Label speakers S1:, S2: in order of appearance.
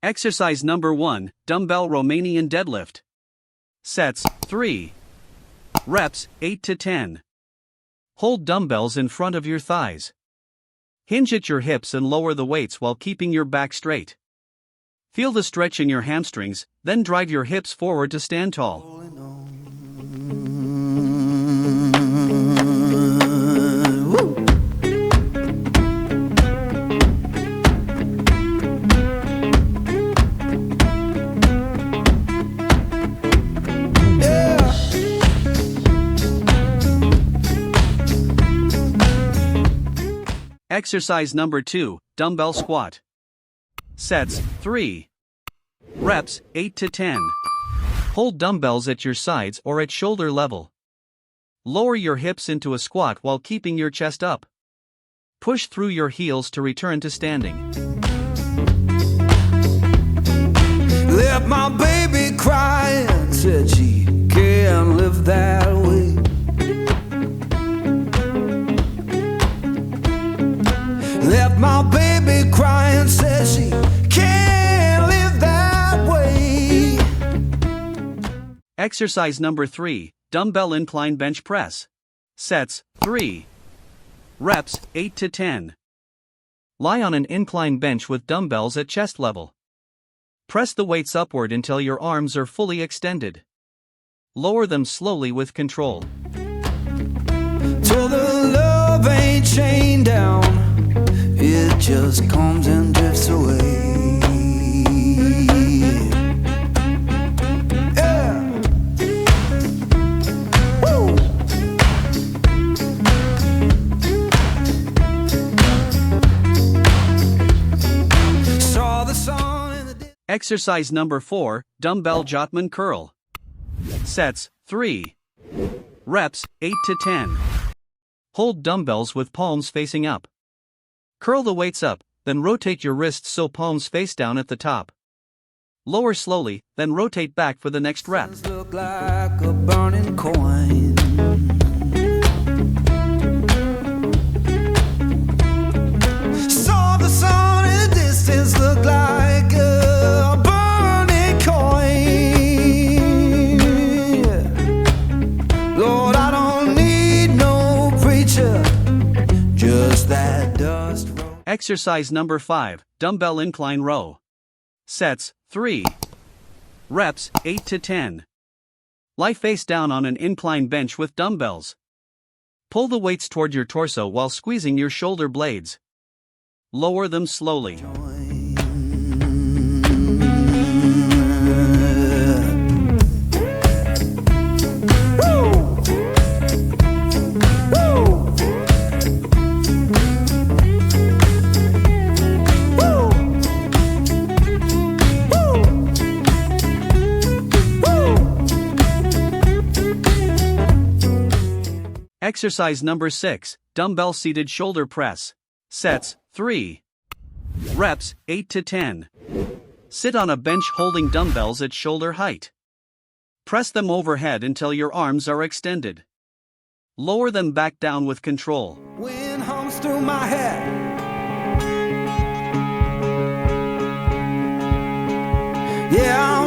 S1: Exercise number 1, Dumbbell Romanian Deadlift. Sets, 3. Reps, 8 to 10. Hold dumbbells in front of your thighs. Hinge at your hips and lower the weights while keeping your back straight. Feel the stretch in your hamstrings, then drive your hips forward to stand tall. Exercise number 2, Dumbbell Squat. Sets, 3. Reps, 8 to 10. Hold dumbbells at your sides or at shoulder level. Lower your hips into a squat while keeping your chest up. Push through your heels to return to standing.
S2: Left my baby crying, said she can't live that way. Left my baby crying, said she can't live that way.
S1: Exercise number 3, Dumbbell Incline Bench Press. Sets, 3. Reps, 8 to 10. Lie on an incline bench with dumbbells at chest level. Press the weights upward until your arms are fully extended. Lower them slowly with control.
S2: Till the love ain't chained down, it just comes and drifts away. Yeah. Woo. Saw the sun in the
S1: Exercise number 4, Dumbbell Jotman Curl. Sets, 3. Reps, 8 to 10. Hold dumbbells with palms facing up. Curl the weights up, then rotate your wrists so palms face down at the top. Lower slowly, then rotate back for the next rep.
S2: look like a burning coin. Saw the sun in the distance, look like a burning coin. Lord, I don't need no preacher, just that dust roll.
S1: Exercise number 5, Dumbbell Incline Row. Sets, 3. Reps, 8 to 10. Lie face down on an incline bench with dumbbells. Pull the weights toward your torso while squeezing your shoulder blades. Lower them slowly. Exercise number 6, Dumbbell Seated Shoulder Press. Sets, 3. Reps, 8 to 10. Sit on a bench holding dumbbells at shoulder height. Press them overhead until your arms are extended. Lower them back down with control.
S2: Wind hums through my head. Yeah,